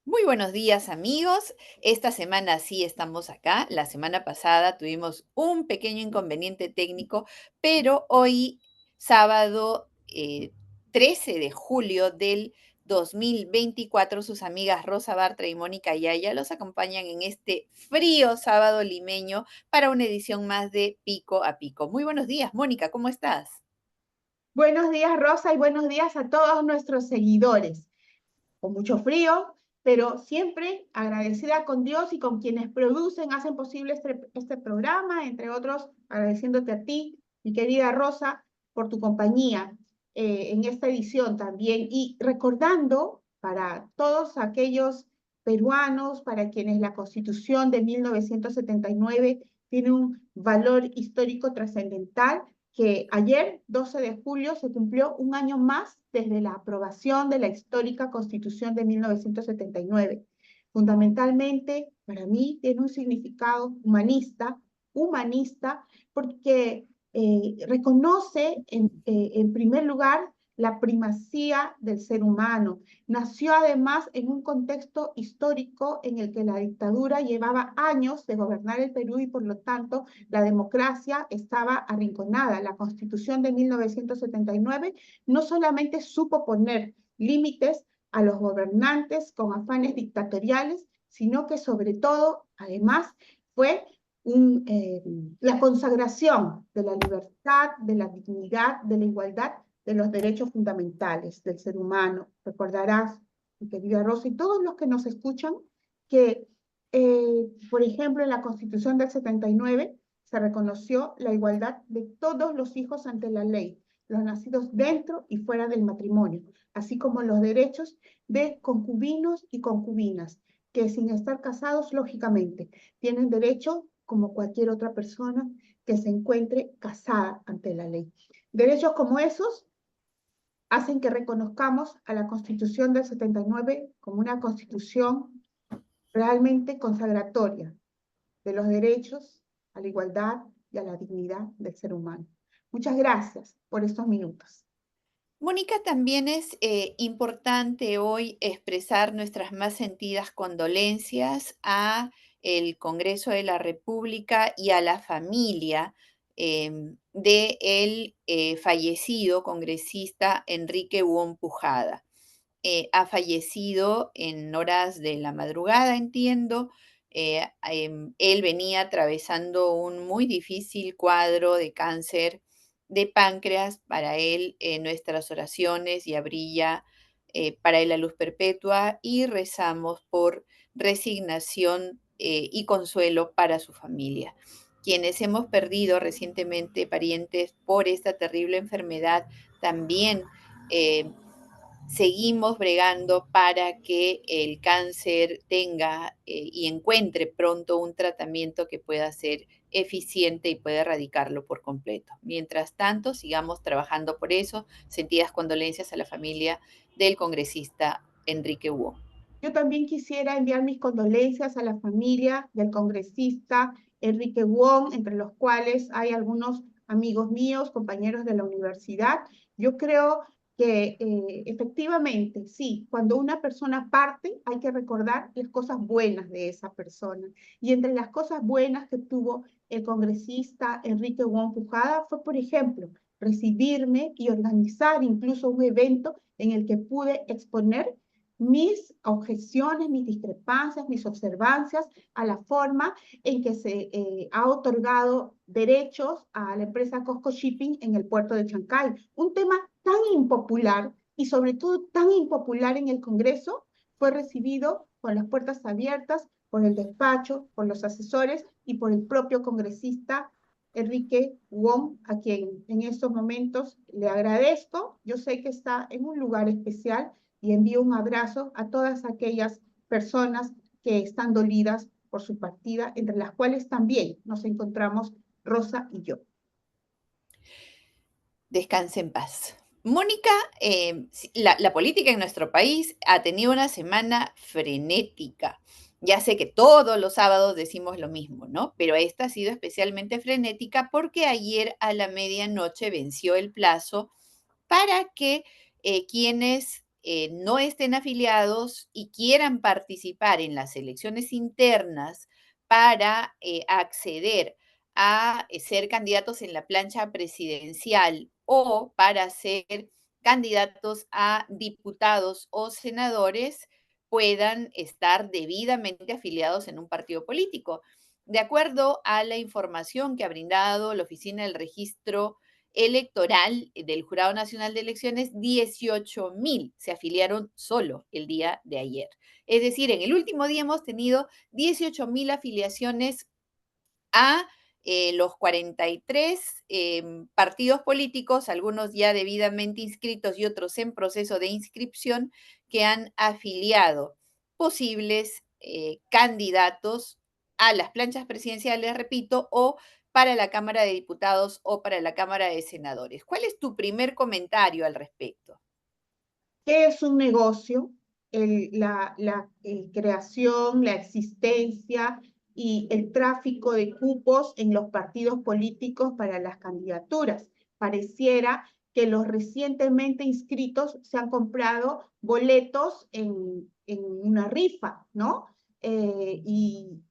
Muy buenos días, amigos. Esta semana sí estamos acá. La semana pasada tuvimos un pequeño inconveniente técnico, pero hoy, sábado 13 de julio del 2024, sus amigas Rosa Bartra y Mónica Yaya los acompañan en este frío sábado limeño para una edición más de Pico a Pico. Muy buenos días, Mónica, ¿cómo estás? Buenos días, Rosa, y buenos días a todos nuestros seguidores. Con mucho frío, pero siempre agradecida con Dios y con quienes producen, hacen posible este programa, entre otros, agradeciéndote a ti, mi querida Rosa, por tu compañía en esta edición también. Y recordando para todos aquellos peruanos, para quienes la Constitución de 1979 tiene un valor histórico trascendental, que ayer, 12 de julio, se cumplió un año más desde la aprobación de la histórica Constitución de 1979. Fundamentalmente, para mí, tiene un significado humanista, porque reconoce, en primer lugar, la primacía del ser humano. Nació además en un contexto histórico en el que la dictadura llevaba años de gobernar el Perú y por lo tanto la democracia estaba arrinconada. La Constitución de 1979 no solamente supo poner límites a los gobernantes con afanes dictatoriales, sino que sobre todo, además, fue la consagración de la libertad, de la dignidad, de la igualdad, de los derechos fundamentales del ser humano. Recordarás, mi querida Rosa, y todos los que nos escuchan, que, por ejemplo, en la Constitución del 79 se reconoció la igualdad de todos los hijos ante la ley, los nacidos dentro y fuera del matrimonio, así como los derechos de concubinos y concubinas, que sin estar casados, lógicamente, tienen derecho como cualquier otra persona que se encuentre casada ante la ley. Derechos como esos hacen que reconozcamos a la Constitución del 79 como una constitución realmente consagratoria de los derechos a la igualdad y a la dignidad del ser humano. Muchas gracias por estos minutos. Mónica, también es importante hoy expresar nuestras más sentidas condolencias a el Congreso de la República y a la familia de el fallecido congresista Enrique Huón Pujada. Ha fallecido en horas de la madrugada, entiendo. Él venía atravesando un muy difícil cuadro de cáncer de páncreas. Para él, nuestras oraciones y brilla para él la luz perpetua, y rezamos por resignación y consuelo para su familia. Quienes hemos perdido recientemente parientes por esta terrible enfermedad, también seguimos bregando para que el cáncer tenga y encuentre pronto un tratamiento que pueda ser eficiente y pueda erradicarlo por completo. Mientras tanto, sigamos trabajando por eso. Sentidas condolencias a la familia del congresista Enrique Hugo. Yo también quisiera enviar mis condolencias a la familia del congresista Enrique Wong, entre los cuales hay algunos amigos míos, compañeros de la universidad. Yo creo que efectivamente, sí, cuando una persona parte hay que recordar las cosas buenas de esa persona. Y entre las cosas buenas que tuvo el congresista Enrique Wong Pujada fue, por ejemplo, recibirme y organizar incluso un evento en el que pude exponer mis objeciones, mis discrepancias, mis observancias a la forma en que se ha otorgado derechos a la empresa Costco Shipping en el puerto de Chancay. Un tema tan impopular y sobre todo tan impopular en el Congreso fue recibido con las puertas abiertas por el despacho, por los asesores y por el propio congresista Enrique Wong, a quien en estos momentos le agradezco. Yo sé que está en un lugar especial y envío un abrazo a todas aquellas personas que están dolidas por su partida, entre las cuales también nos encontramos Rosa y yo. Descanse en paz. Mónica, la política en nuestro país ha tenido una semana frenética. Ya sé que todos los sábados decimos lo mismo, ¿no? Pero esta ha sido especialmente frenética porque ayer a la medianoche venció el plazo para que quienes no estén afiliados y quieran participar en las elecciones internas para acceder a ser candidatos en la plancha presidencial o para ser candidatos a diputados o senadores, puedan estar debidamente afiliados en un partido político. De acuerdo a la información que ha brindado la Oficina del Registro Electoral del Jurado Nacional de Elecciones, 18,000 se afiliaron solo el día de ayer. Es decir, en el último día hemos tenido 18,000 afiliaciones a los 43 partidos políticos, algunos ya debidamente inscritos y otros en proceso de inscripción, que han afiliado posibles candidatos a las planchas presidenciales, repito, o para la Cámara de Diputados o para la Cámara de Senadores. ¿Cuál es tu primer comentario al respecto? ¿Qué es un negocio? La creación, la existencia y el tráfico de cupos en los partidos políticos para las candidaturas. Pareciera que los recientemente inscritos se han comprado boletos en una rifa, ¿no? Y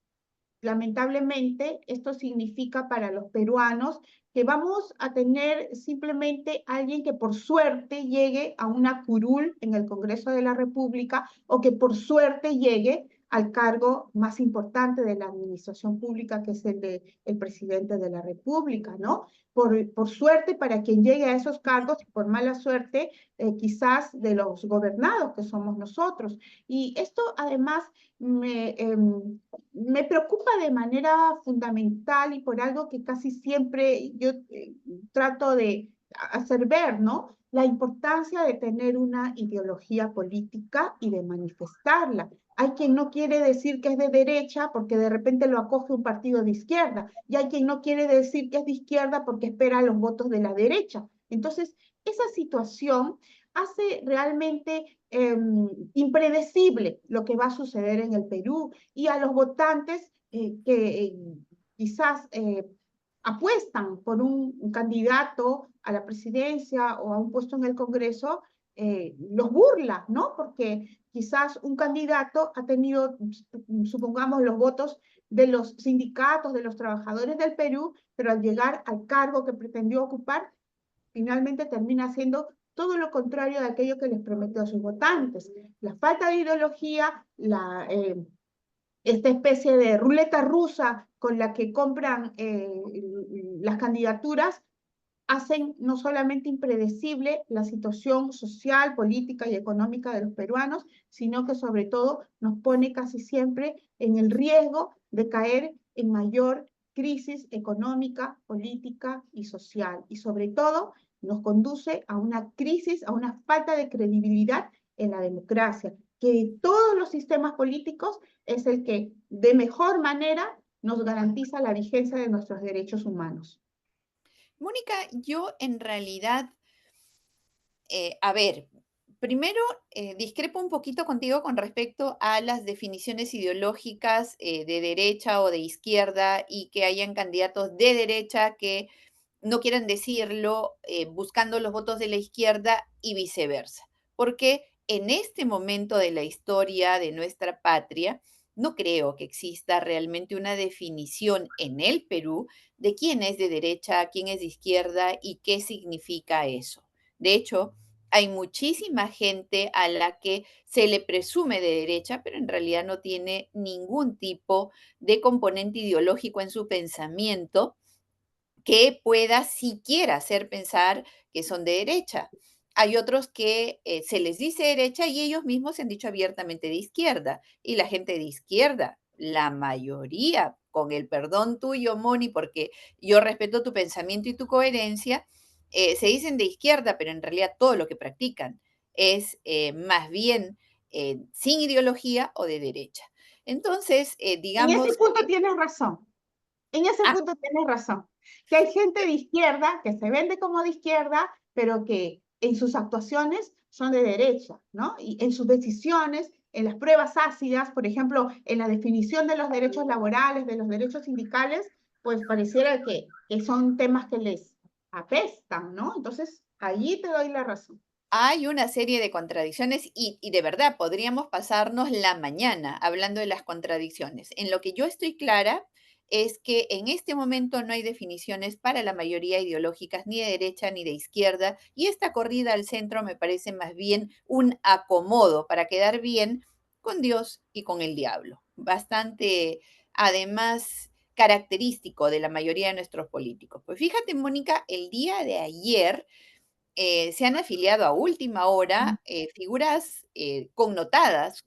lamentablemente, esto significa para los peruanos que vamos a tener simplemente alguien que por suerte llegue a una curul en el Congreso de la República o que por suerte llegue al cargo más importante de la administración pública, que es el de el presidente de la República, ¿no? Por suerte para quien llegue a esos cargos y por mala suerte quizás de los gobernados que somos nosotros. Y esto además me preocupa de manera fundamental y por algo que casi siempre yo trato de hacer ver, ¿no? La importancia de tener una ideología política y de manifestarla. Hay quien no quiere decir que es de derecha porque de repente lo acoge un partido de izquierda, y hay quien no quiere decir que es de izquierda porque espera los votos de la derecha. Entonces, esa situación hace realmente impredecible lo que va a suceder en el Perú, y a los votantes que quizás apuestan por un candidato a la presidencia o a un puesto en el Congreso, los burla, ¿no? Porque quizás un candidato ha tenido, supongamos, los votos de los sindicatos, de los trabajadores del Perú, pero al llegar al cargo que pretendió ocupar, finalmente termina siendo todo lo contrario de aquello que les prometió a sus votantes. La falta de ideología, esta especie de ruleta rusa con la que compran las candidaturas, hacen no solamente impredecible la situación social, política y económica de los peruanos, sino que sobre todo nos pone casi siempre en el riesgo de caer en mayor crisis económica, política y social. Y sobre todo nos conduce a una crisis, a una falta de credibilidad en la democracia, que todos los sistemas políticos es el que de mejor manera nos garantiza la vigencia de nuestros derechos humanos. Mónica, yo en realidad, a ver, primero discrepo un poquito contigo con respecto a las definiciones ideológicas de derecha o de izquierda y que hayan candidatos de derecha que no quieran decirlo buscando los votos de la izquierda y viceversa. Porque en este momento de la historia de nuestra patria, no creo que exista realmente una definición en el Perú de quién es de derecha, quién es de izquierda y qué significa eso. De hecho, hay muchísima gente a la que se le presume de derecha, pero en realidad no tiene ningún tipo de componente ideológico en su pensamiento que pueda siquiera hacer pensar que son de derecha. Hay otros que se les dice derecha y ellos mismos se han dicho abiertamente de izquierda. Y la gente de izquierda, la mayoría, con el perdón tuyo, Moni, porque yo respeto tu pensamiento y tu coherencia, se dicen de izquierda, pero en realidad todo lo que practican es más bien sin ideología o de derecha. Entonces, En ese digamos, punto tienes razón. En ese ah, punto tienes razón, que hay gente de izquierda que se vende como de izquierda, pero que en sus actuaciones son de derecha, ¿no? Y en sus decisiones en las pruebas ácidas, por ejemplo, en la definición de los derechos laborales, de los derechos sindicales, pues pareciera que son temas que les apestan, ¿no? Entonces, allí te doy la razón. Hay una serie de contradicciones y de verdad podríamos pasarnos la mañana hablando de las contradicciones. En lo que yo estoy clara es que en este momento no hay definiciones para la mayoría ideológicas ni de derecha ni de izquierda y esta corrida al centro me parece más bien un acomodo para quedar bien con Dios y con el diablo. Bastante, además, característico de la mayoría de nuestros políticos. Pues fíjate, Mónica, el día de ayer se han afiliado a última hora figuras connotadas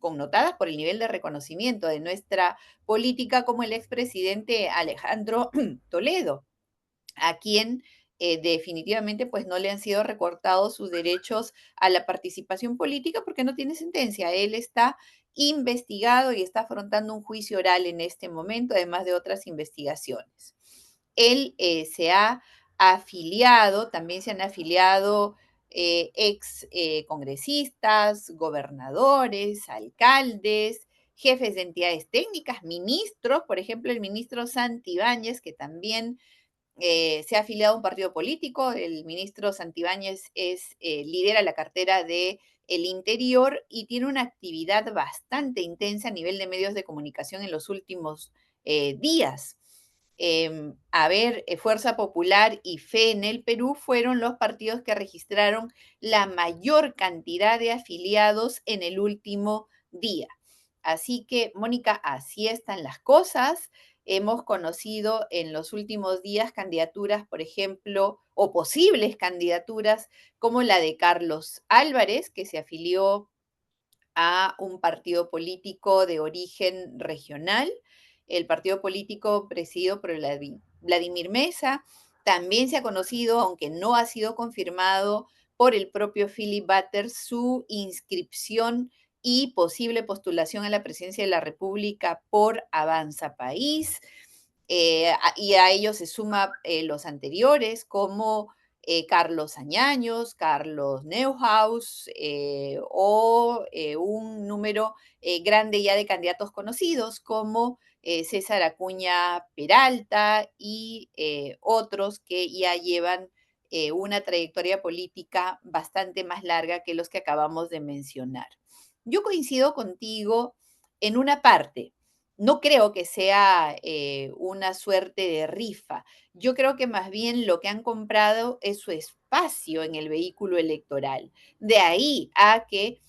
por el nivel de reconocimiento de nuestra política, como el expresidente Alejandro Toledo, a quien definitivamente pues no le han sido recortados sus derechos a la participación política porque no tiene sentencia. Él está investigado y está afrontando un juicio oral en este momento, además de otras investigaciones. Él se ha afiliado, también se han afiliado ex congresistas, gobernadores, alcaldes, jefes de entidades técnicas, ministros, por ejemplo, el ministro Santibáñez, que también se ha afiliado a un partido político. El ministro Santibáñez lidera la cartera de el Interior y tiene una actividad bastante intensa a nivel de medios de comunicación en los últimos días. A ver, Fuerza Popular y Fe en el Perú fueron los partidos que registraron la mayor cantidad de afiliados en el último día. Así que, Mónica, así están las cosas. Hemos conocido en los últimos días candidaturas, por ejemplo, o posibles candidaturas como la de Carlos Álvarez, que se afilió a un partido político de origen regional, el partido político presidido por Vladimir Mesa. También se ha conocido, aunque no ha sido confirmado por el propio Philip Butters, su inscripción y posible postulación a la presidencia de la República por Avanza País. Y a ellos se suma los anteriores, como Carlos Añaños, Carlos Neuhaus un número grande ya de candidatos conocidos como César Acuña Peralta y otros que ya llevan una trayectoria política bastante más larga que los que acabamos de mencionar. Yo coincido contigo en una parte. No creo que sea una suerte de rifa. Yo creo que más bien lo que han comprado es su espacio en el vehículo electoral. De ahí a que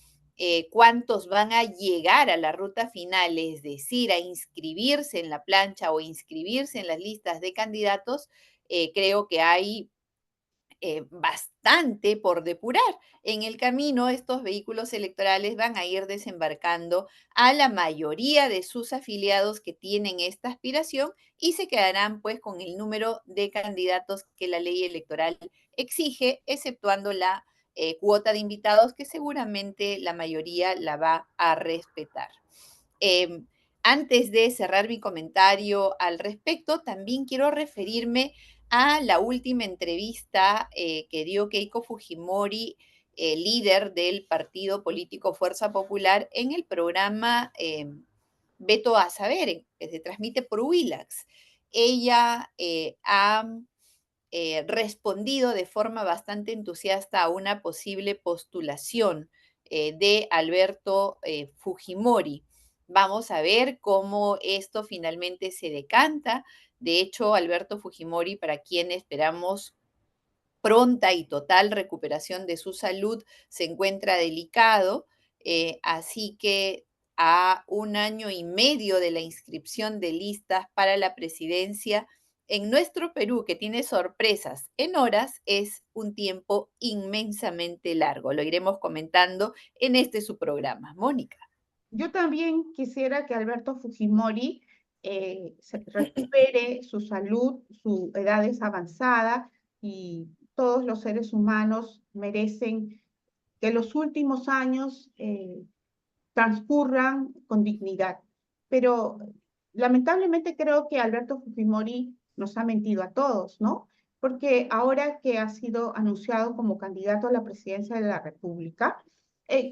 cuántos van a llegar a la ruta final, es decir, a inscribirse en la plancha o inscribirse en las listas de candidatos, creo que hay bastante por depurar. En el camino, estos vehículos electorales van a ir desembarcando a la mayoría de sus afiliados que tienen esta aspiración y se quedarán pues con el número de candidatos que la ley electoral exige, exceptuando la cuota de invitados que seguramente la mayoría la va a respetar. Eh, Antes de cerrar mi comentario al respecto, también quiero referirme a la última entrevista que dio Keiko Fujimori, líder del partido político Fuerza Popular, en el programa Veto a Saber, que se transmite por Willax. Ella ha respondido de forma bastante entusiasta a una posible postulación de Alberto Fujimori. Vamos a ver cómo esto finalmente se decanta. De hecho, Alberto Fujimori, para quien esperamos pronta y total recuperación de su salud, se encuentra delicado, así que a un año y medio de la inscripción de listas para la presidencia en nuestro Perú, que tiene sorpresas en horas, es un tiempo inmensamente largo. Lo iremos comentando en este su programa. Mónica. Yo también quisiera que Alberto Fujimori se recupere su salud, su edad es avanzada y todos los seres humanos merecen que los últimos años transcurran con dignidad. Pero lamentablemente creo que Alberto Fujimori nos ha mentido a todos, ¿no? Porque ahora que ha sido anunciado como candidato a la presidencia de la República,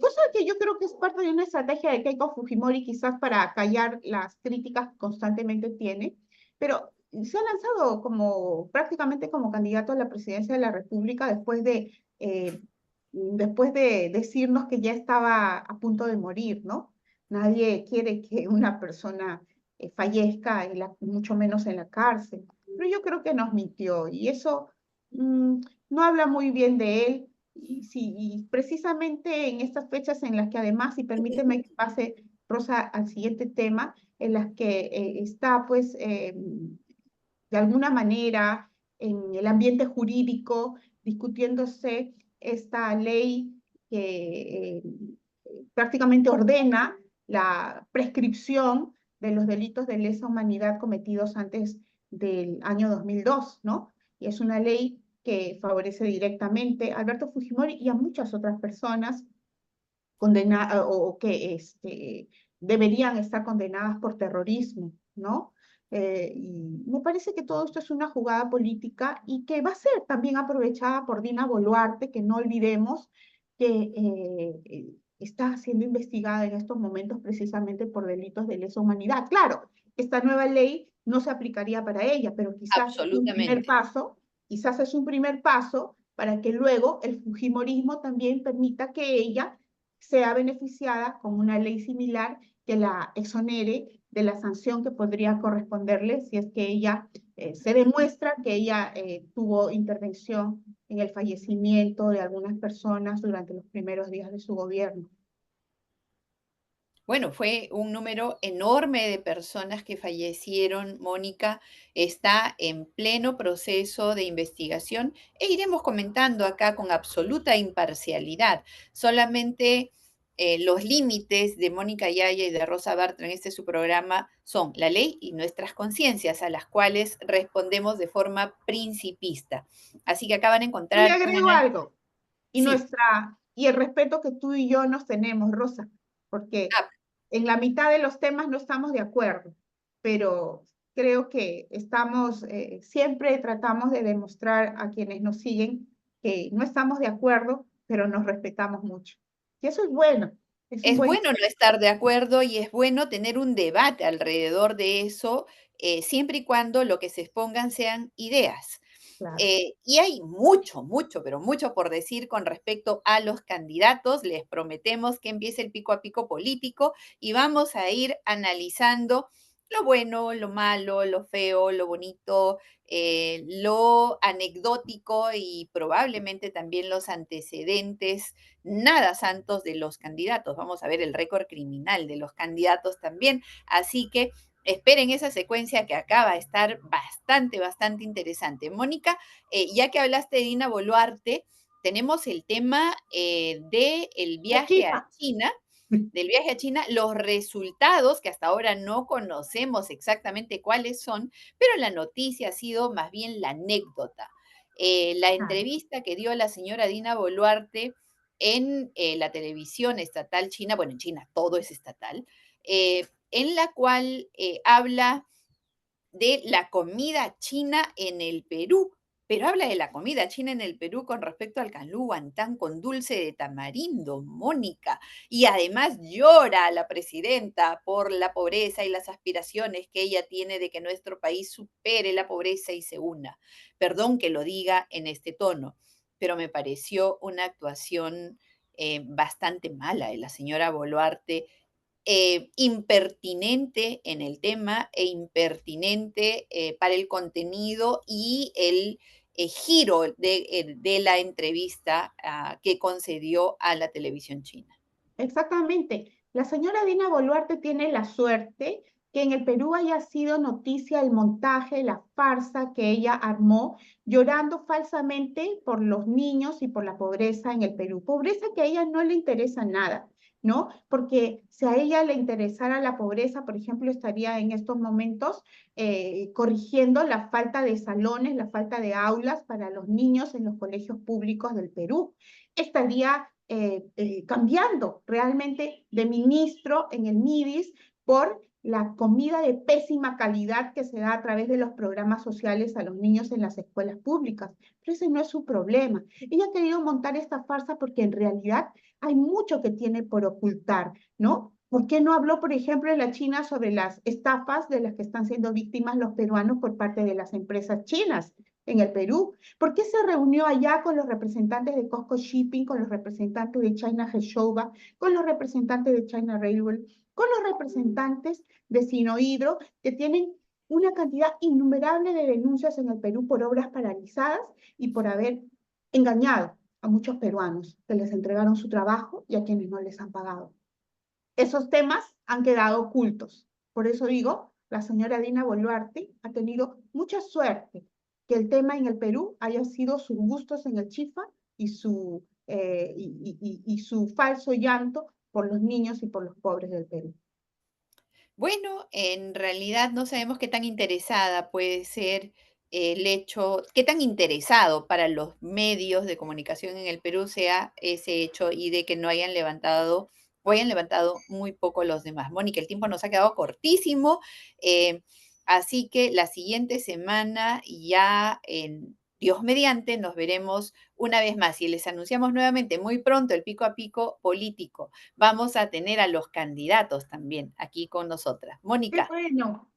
Cosa que yo creo que es parte de una estrategia de Keiko Fujimori, quizás para callar las críticas que constantemente tiene, pero se ha lanzado como prácticamente como candidato a la presidencia de la República después de decirnos que ya estaba a punto de morir, ¿no? Nadie quiere que una persona fallezca, mucho menos en la cárcel. Pero yo creo que nos mintió y eso no habla muy bien de él. Y, sí, y precisamente en estas fechas en las que además, y permíteme que pase, Rosa, al siguiente tema, en las que está pues de alguna manera en el ambiente jurídico discutiéndose esta ley que prácticamente ordena la prescripción de los delitos de lesa humanidad cometidos antes del año 2002, ¿no? Y es una ley que favorece directamente a Alberto Fujimori y a muchas otras personas o que deberían estar condenadas por terrorismo, ¿no? Y me parece que todo esto es una jugada política y que va a ser también aprovechada por Dina Boluarte, que no olvidemos que está siendo investigada en estos momentos precisamente por delitos de lesa humanidad. Claro, esta nueva ley no se aplicaría para ella, pero Absolutamente. quizás es un primer paso para que luego el fujimorismo también permita que ella sea beneficiada con una ley similar que la exonere de la sanción que podría corresponderle si es que ella se demuestra que ella tuvo intervención en el fallecimiento de algunas personas durante los primeros días de su gobierno. Bueno, fue un número enorme de personas que fallecieron. Mónica está en pleno proceso de investigación e iremos comentando acá con absoluta imparcialidad. Solamente los límites de Mónica Yaya y de Rosa Bartra en este su programa son la ley y nuestras conciencias, a las cuales respondemos de forma principista. Así que acaban de Yo le encontrar un agrego análisis. algo, Sí, y el respeto que tú y yo nos tenemos, Rosa, porque ah, en la mitad de los temas no estamos de acuerdo, pero creo que siempre tratamos de demostrar a quienes nos siguen que no estamos de acuerdo, pero nos respetamos mucho. Y eso es bueno, es un es buen, bueno no estar de acuerdo y es bueno tener un debate alrededor de eso, siempre y cuando lo que se expongan sean ideas. claro. Y hay mucho, mucho, pero mucho por decir con respecto a los candidatos. Les prometemos que empiece el pico a pico político y vamos a ir analizando lo bueno, lo malo, lo feo, lo bonito, lo anecdótico y probablemente también los antecedentes nada santos de los candidatos. Vamos a ver el récord criminal de los candidatos también. Así que esperen esa secuencia que acaba de estar bastante, bastante interesante. Mónica, ya que hablaste de Dina Boluarte, tenemos el tema del De viaje a China. China, los resultados que hasta ahora no conocemos exactamente cuáles son, pero la noticia ha sido más bien la anécdota. La entrevista que dio la señora Dina Boluarte en la televisión estatal china, bueno, en China todo es estatal, en la cual habla de la comida china en el Perú, pero habla de la comida china en el Perú con respecto al canlú guantán con dulce de tamarindo, Mónica, y además llora a la presidenta por la pobreza y las aspiraciones que ella tiene de que nuestro país supere la pobreza y se una. Perdón que lo diga en este tono, pero me pareció una actuación bastante mala de la señora Boluarte, impertinente en el tema e impertinente para el contenido y el giro de la entrevista que concedió a la televisión china. Exactamente. La señora Dina Boluarte tiene la suerte que en el Perú haya sido noticia el montaje, la farsa que ella armó, llorando falsamente por los niños y por la pobreza en el Perú. Pobreza que a ella no le interesa nada, ¿no? Porque si a ella le interesara la pobreza, por ejemplo, estaría en estos momentos corrigiendo la falta de salones, la falta de aulas para los niños en los colegios públicos del Perú. Estaría cambiando realmente de ministro en el MIDIS por la comida de pésima calidad que se da a través de los programas sociales a los niños en las escuelas públicas. Pero ese no es su problema. Ella ha querido montar esta farsa porque en realidad hay mucho que tiene por ocultar, ¿no? ¿Por qué no habló, por ejemplo, en la China sobre las estafas de las que están siendo víctimas los peruanos por parte de las empresas chinas en el Perú? ¿Por qué se reunió allá con los representantes de Costco Shipping, con los representantes de China Geshoba, con los representantes de China Railway, con los representantes de Sinohydro, que tienen una cantidad innumerable de denuncias en el Perú por obras paralizadas y por haber engañado a muchos peruanos que les entregaron su trabajo y a quienes no les han pagado? Esos temas han quedado ocultos. Por eso digo, la señora Dina Boluarte ha tenido mucha suerte que el tema en el Perú haya sido sus gustos en el Chifa y su falso llanto por los niños y por los pobres del Perú. Bueno, en realidad no sabemos qué tan interesada puede ser el hecho, qué tan interesado para los medios de comunicación en el Perú sea ese hecho y de que no hayan levantado o hayan levantado muy poco los demás. Mónica, el tiempo nos ha quedado cortísimo, eh, así que la siguiente semana ya en Dios mediante nos veremos una vez más y les anunciamos nuevamente muy pronto el pico a pico político. Vamos a tener a los candidatos también aquí con nosotras. Qué Mónica, bueno.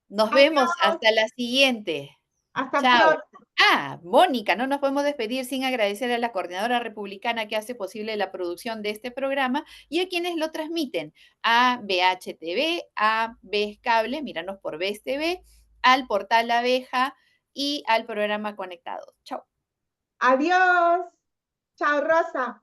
nos vemos Adiós. hasta la siguiente. Hasta Chao. pronto. Mónica, no nos podemos despedir sin agradecer a la coordinadora republicana que hace posible la producción de este programa y a quienes lo transmiten, a BHTV, a BES Cable, míranos por BES TV, al portal La Abeja y al programa Conectados. Chao. Adiós. Chao, Rosa.